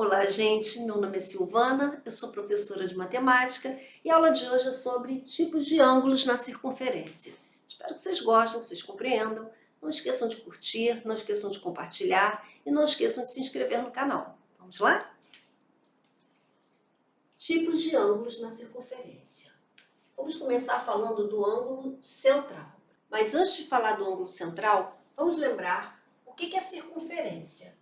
Olá, gente. Meu nome é Silvana, eu sou professora de matemática e a aula de hoje é sobre tipos de ângulos na circunferência. Espero que vocês gostem, que vocês compreendam. Não esqueçam de curtir, não esqueçam de compartilhar e não esqueçam de se inscrever no canal. Vamos lá? Tipos de ângulos na circunferência. Vamos começar falando do ângulo central. Mas antes de falar do ângulo central, vamos lembrar o que é circunferência.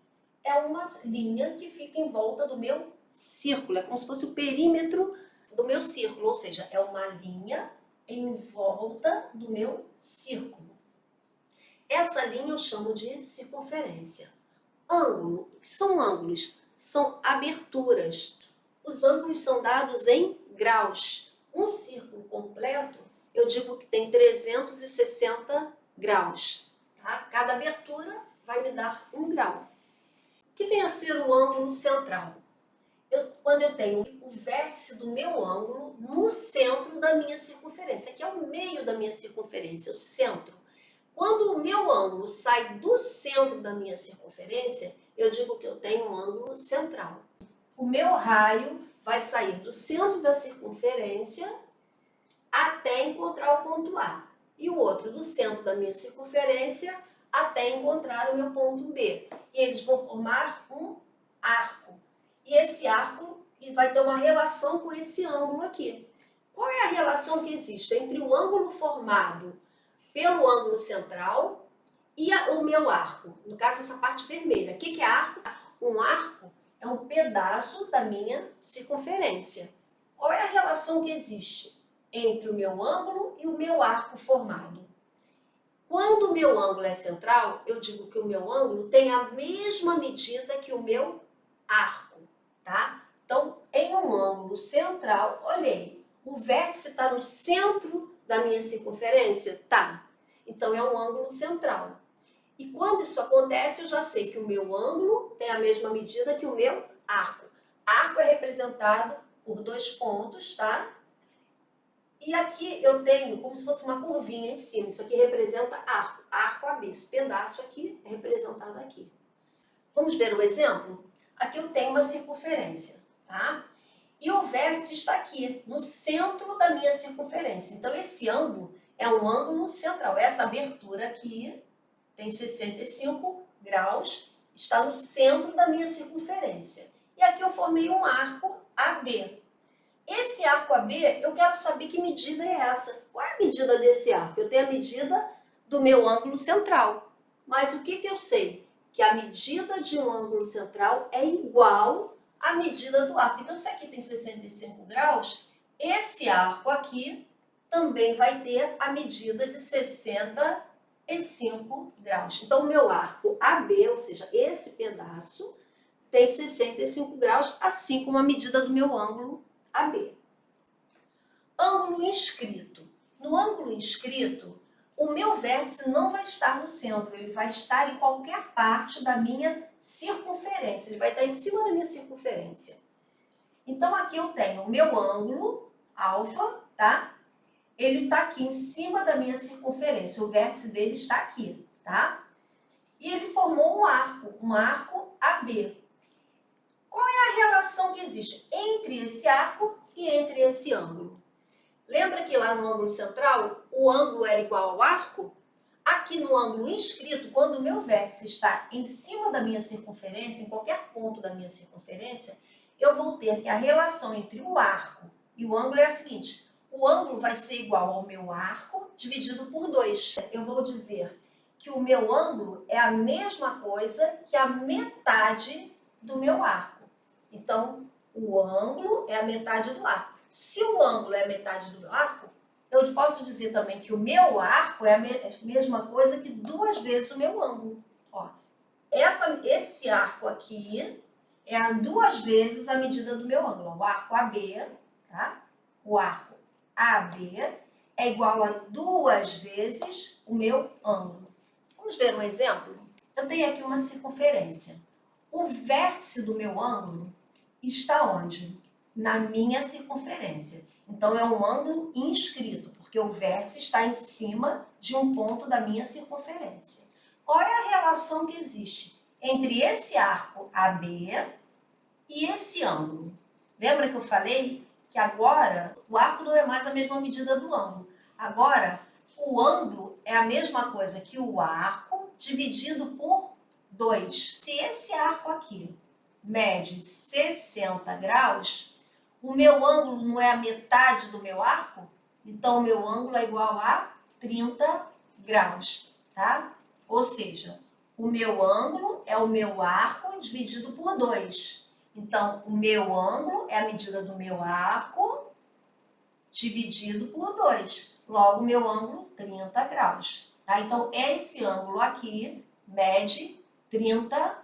É uma linha que fica em volta do meu círculo, é como se fosse o perímetro do meu círculo, ou seja, é uma linha em volta do meu círculo. Essa linha eu chamo de circunferência. Ângulo, o que são ângulos? São aberturas. Os ângulos são dados em graus. Um círculo completo, eu digo que tem 360 graus. Tá? Cada abertura vai me dar 1 grau. O que vem a ser o ângulo central? Quando eu tenho o vértice do meu ângulo no centro da minha circunferência, que é o meio da minha circunferência, o centro. Quando o meu ângulo sai do centro da minha circunferência, eu digo que eu tenho um ângulo central. O meu raio vai sair do centro da circunferência até encontrar o ponto A. E o outro do centro da minha circunferência até encontrar o meu ponto B. E eles vão formar um arco. E esse arco vai ter uma relação com esse ângulo aqui. Qual é a relação que existe entre o ângulo formado pelo ângulo central e o meu arco? No caso, essa parte vermelha. O que é arco? Um arco é um pedaço da minha circunferência. Qual é a relação que existe entre o meu ângulo e o meu arco formado? Quando o meu ângulo é central, eu digo que o meu ângulo tem a mesma medida que o meu arco, tá? Então, em um ângulo central, olhei, o vértice está no centro da minha circunferência? Tá. Então, é um ângulo central. E quando isso acontece, eu já sei que o meu ângulo tem a mesma medida que o meu arco. Arco é representado por 2 pontos, tá? E aqui eu tenho como se fosse uma curvinha em cima. Isso aqui representa arco, arco AB. Esse pedaço aqui é representado aqui. Vamos ver o exemplo? Aqui eu tenho uma circunferência, tá? E o vértice está aqui, no centro da minha circunferência. Então, esse ângulo é um ângulo central. Essa abertura aqui tem 65 graus, está no centro da minha circunferência. E aqui eu formei um arco AB. Esse arco AB, eu quero saber que medida é essa. Qual é a medida desse arco? Eu tenho a medida do meu ângulo central. Mas o que eu sei? Que a medida de um ângulo central é igual à medida do arco. Então, se aqui tem 65 graus, esse arco aqui também vai ter a medida de 65 graus. Então, o meu arco AB, ou seja, esse pedaço, tem 65 graus, assim como a medida do meu ângulo AB. Ângulo inscrito. No ângulo inscrito, o meu vértice não vai estar no centro, ele vai estar em qualquer parte da minha circunferência, ele vai estar em cima da minha circunferência. Então, aqui eu tenho o meu ângulo, alfa, tá? Ele está aqui em cima da minha circunferência, o vértice dele está aqui, tá? E ele formou um arco AB. Qual é a relação que existe entre esse arco e entre esse ângulo? Lembra que lá no ângulo central, o ângulo era igual ao arco? Aqui no ângulo inscrito, quando o meu vértice está em cima da minha circunferência, em qualquer ponto da minha circunferência, eu vou ter que a relação entre o arco e o ângulo é a seguinte: o ângulo vai ser igual ao meu arco dividido por 2. Eu vou dizer que o meu ângulo é a mesma coisa que a metade do meu arco. Então, o ângulo é a metade do arco. Se o ângulo é a metade do meu arco, eu posso dizer também que o meu arco é a mesma coisa que 2 vezes o meu ângulo. Ó, esse arco aqui é 2 vezes a medida do meu ângulo. O arco AB, tá? O arco AB é igual a 2 vezes o meu ângulo. Vamos ver um exemplo? Eu tenho aqui uma circunferência. O vértice do meu ângulo está onde? Na minha circunferência. Então, é um ângulo inscrito, porque o vértice está em cima de um ponto da minha circunferência. Qual é a relação que existe entre esse arco AB E esse ângulo? Lembra que eu falei que agora o arco não é mais a mesma medida do ângulo. Agora, o ângulo é a mesma coisa que o arco dividido por 2. Se esse arco aqui mede 60 graus, o meu ângulo não é a metade do meu arco? Então, o meu ângulo é igual a 30 graus, tá? Ou seja, o meu ângulo é o meu arco dividido por 2. Então, o meu ângulo é a medida do meu arco dividido por 2. Logo, meu ângulo, 30 graus. Tá? Então, esse ângulo aqui mede 30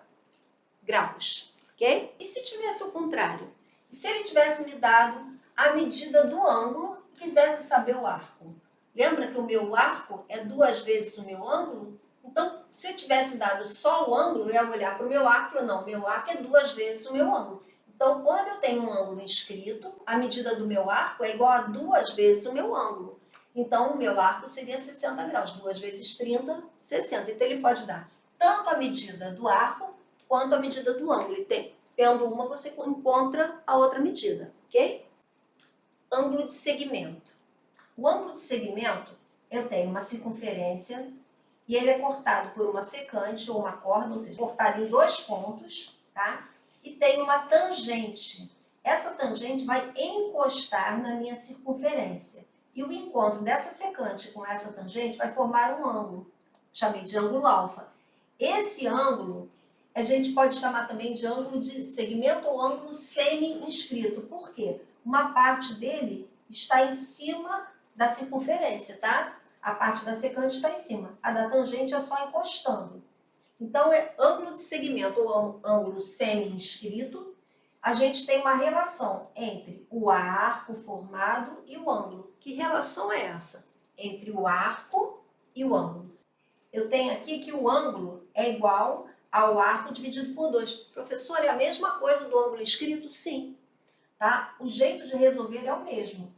graus, ok? E se tivesse o contrário? E se ele tivesse me dado a medida do ângulo e quisesse saber o arco? Lembra que o meu arco é 2 vezes o meu ângulo? Então, se eu tivesse dado só o ângulo, eu ia olhar para o meu arco e falar, não, meu arco é 2 vezes o meu ângulo. Então, quando eu tenho um ângulo inscrito, a medida do meu arco é igual a 2 vezes o meu ângulo. Então, o meu arco seria 60 graus. 2 vezes 30, 60. Então, ele pode dar tanto a medida do arco quanto a medida do ângulo. E tendo uma, você encontra a outra medida, ok? Ângulo de segmento. O ângulo de segmento, eu tenho uma circunferência e ele é cortado por uma secante ou uma corda, ou seja, cortado em 2 pontos, tá? E tem uma tangente. Essa tangente vai encostar na minha circunferência. E o encontro dessa secante com essa tangente vai formar um ângulo. Chamei de ângulo alfa. Esse ângulo, a gente pode chamar também de ângulo de segmento ou ângulo semi-inscrito. Por quê? Uma parte dele está em cima da circunferência, tá? A parte da secante está em cima. A da tangente é só encostando. Então, é ângulo de segmento ou ângulo semi-inscrito. A gente tem uma relação entre o arco formado e o ângulo. Que relação é essa? Entre o arco e o ângulo. Eu tenho aqui que o ângulo é igual ao arco dividido por 2. Professor, é a mesma coisa do ângulo inscrito? Sim. Tá? O jeito de resolver é o mesmo.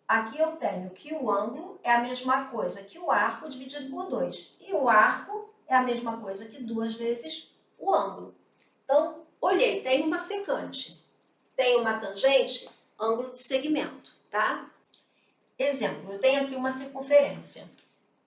Aqui eu tenho que o ângulo é a mesma coisa que o arco dividido por 2. E o arco é a mesma coisa que 2 vezes o ângulo. Então, olhei, tem uma secante, tem uma tangente, ângulo de segmento, tá? Exemplo, eu tenho aqui uma circunferência.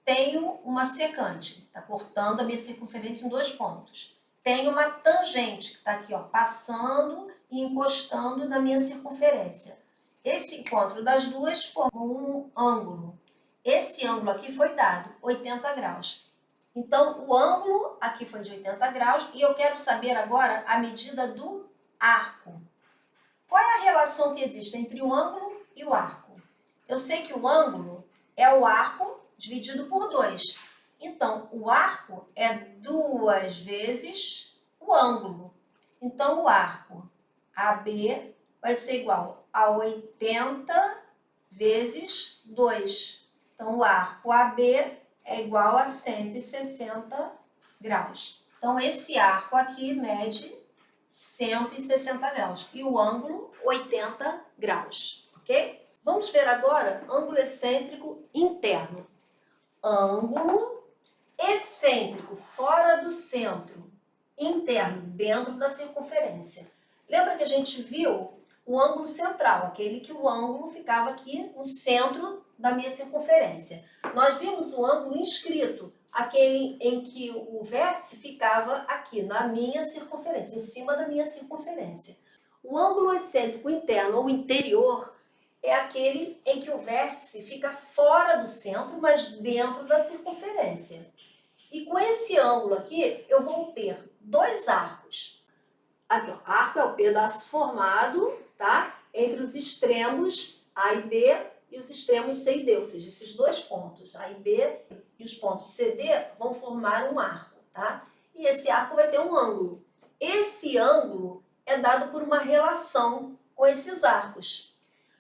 Tenho uma secante, está cortando a minha circunferência em 2 pontos. Tenho uma tangente, que está aqui, ó, passando e encostando na minha circunferência. Esse encontro das duas forma um ângulo. Esse ângulo aqui foi dado, 80 graus. Então, o ângulo aqui foi de 80 graus e eu quero saber agora a medida do arco. Qual é a relação que existe entre o ângulo e o arco? Eu sei que o ângulo é o arco dividido por 2. Então, o arco é 2 vezes o ângulo. Então, o arco AB vai ser igual a 80 vezes 2. Então, o arco AB é igual a 160 graus. Então, esse arco aqui mede 160 graus e o ângulo 80 graus, ok? Vamos ver agora ângulo excêntrico interno. Ângulo excêntrico fora do centro, interno, dentro da circunferência. Lembra que a gente viu o ângulo central, aquele que o ângulo ficava aqui no centro da minha circunferência. Nós vimos o ângulo inscrito, aquele em que o vértice ficava aqui na minha circunferência, em cima da minha circunferência. O ângulo excêntrico interno ou interior é aquele em que o vértice fica fora do centro, mas dentro da circunferência. E com esse ângulo aqui, eu vou ter 2 arcos. Aqui, ó, arco é o pedaço formado, tá? Entre os extremos A e B e os extremos C e D, ou seja, esses 2 pontos, A e B e os pontos C e D, vão formar um arco, tá? E esse arco vai ter um ângulo. Esse ângulo é dado por uma relação com esses arcos.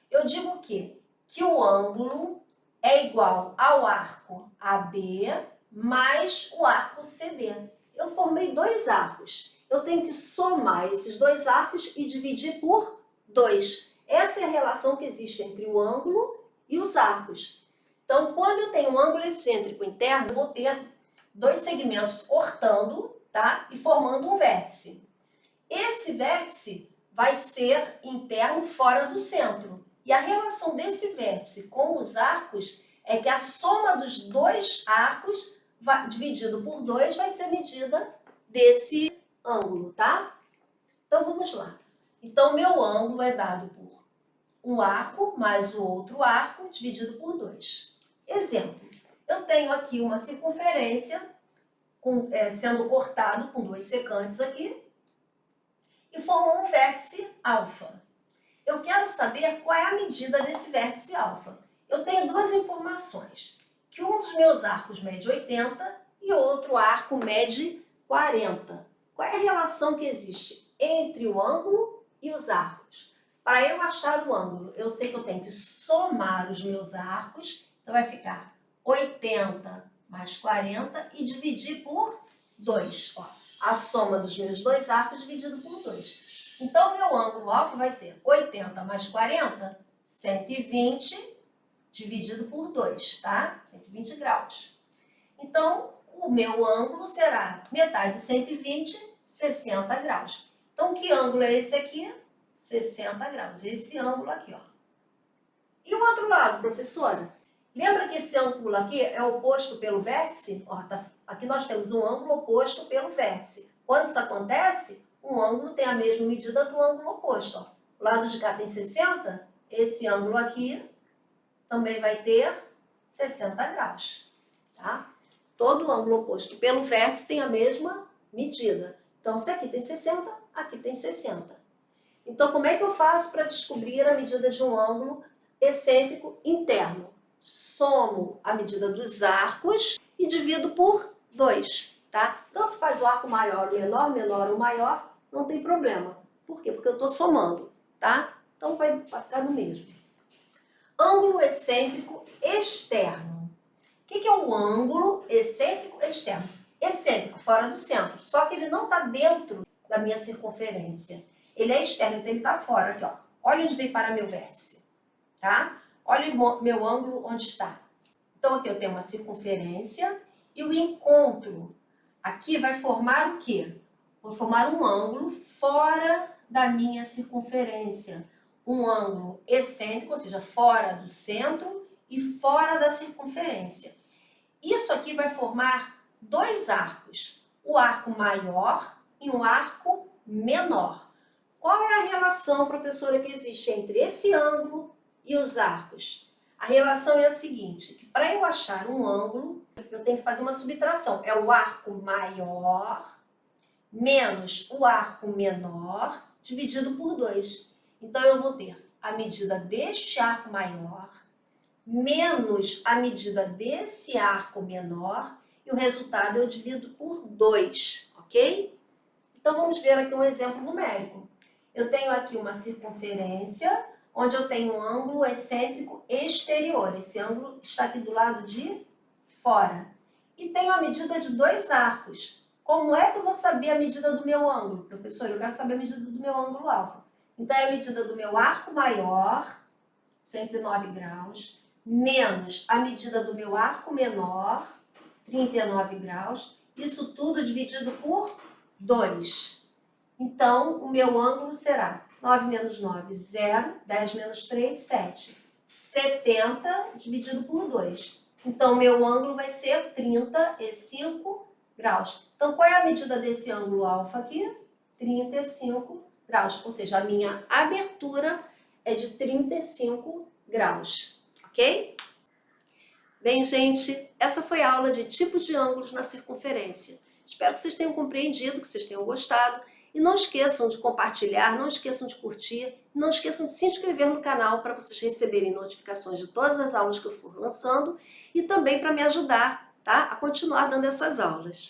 Eu digo o quê? Que o ângulo é igual ao arco AB mais o arco CD. Eu formei 2 arcos. Eu tenho que somar esses 2 arcos e dividir por 2. Essa é a relação que existe entre o ângulo e os arcos. Então, quando eu tenho um ângulo excêntrico interno, eu vou ter 2 segmentos cortando, tá? E formando um vértice. Esse vértice vai ser interno fora do centro. E a relação desse vértice com os arcos é que a soma dos dois arcos, dividido por 2, vai ser medida desse ângulo, tá? Então, vamos lá. Então, meu ângulo é dado por um arco mais o outro arco, dividido por 2. Exemplo, eu tenho aqui uma circunferência sendo cortado com 2 secantes aqui e formou um vértice alfa. Eu quero saber qual é a medida desse vértice alfa. Eu tenho duas informações, que um dos meus arcos mede 80 e outro arco mede 40. Qual é a relação que existe entre o ângulo e os arcos? Para eu achar o ângulo, eu sei que eu tenho que somar os meus arcos, então vai ficar 80 mais 40 e dividir por 2. Ó, a soma dos meus dois arcos dividido por 2. Então, meu ângulo alfa vai ser 80 mais 40, 120 dividido por 2, tá? 120 graus. Então, o meu ângulo será metade de 120, 60 graus. Então, que ângulo é esse aqui? 60 graus. Esse ângulo aqui, ó. E o outro lado, professora? Lembra que esse ângulo aqui é oposto pelo vértice? Ó, aqui nós temos um ângulo oposto pelo vértice. Quando isso acontece, um ângulo tem a mesma medida do ângulo oposto. Ó. O lado de cá tem 60, esse ângulo aqui também vai ter 60 graus. Tá? Todo ângulo oposto pelo vértice tem a mesma medida. Então, se aqui tem 60, aqui tem 60. Então, como é que eu faço para descobrir a medida de um ângulo excêntrico interno? Somo a medida dos arcos e divido por 2, tá? Tanto faz o arco maior ou menor, menor ou maior, não tem problema. Por quê? Porque eu estou somando, tá? Então vai ficar no mesmo. Ângulo excêntrico externo. O que é o ângulo excêntrico externo? Excêntrico, fora do centro, só que ele não está dentro da minha circunferência. Ele é externo, então ele está fora. Aqui, ó. Olha onde veio parar meu vértice, tá? Olha o meu ângulo onde está. Então, aqui eu tenho uma circunferência e o encontro aqui vai formar o quê? Vou formar um ângulo fora da minha circunferência. Um ângulo excêntrico, ou seja, fora do centro e fora da circunferência. Isso aqui vai formar dois arcos. O arco maior e um arco menor. Qual é a relação, professora, que existe entre esse ângulo e os arcos? A relação é a seguinte, que para eu achar um ângulo, eu tenho que fazer uma subtração. É o arco maior menos o arco menor dividido por 2. Então, eu vou ter a medida deste arco maior menos a medida desse arco menor e o resultado eu divido por 2, ok? Então, vamos ver aqui um exemplo numérico. Eu tenho aqui uma circunferência onde eu tenho um ângulo excêntrico exterior. Esse ângulo está aqui do lado de fora. E tenho a medida de dois arcos. Como é que eu vou saber a medida do meu ângulo? Professor, eu quero saber a medida do meu ângulo alfa. Então, é a medida do meu arco maior, 109 graus, menos a medida do meu arco menor, 39 graus. Isso tudo dividido por 2. Então, o meu ângulo será 9 menos 9, 0. 10 menos 3, 7. 70 dividido por 2. Então, o meu ângulo vai ser 35 graus. Então, qual é a medida desse ângulo alfa aqui? 35 graus. Ou seja, a minha abertura é de 35 graus. Ok? Bem, gente, essa foi a aula de tipos de ângulos na circunferência. Espero que vocês tenham compreendido, que vocês tenham gostado. E não esqueçam de compartilhar, não esqueçam de curtir, não esqueçam de se inscrever no canal para vocês receberem notificações de todas as aulas que eu for lançando e também para me ajudar, tá? A continuar dando essas aulas.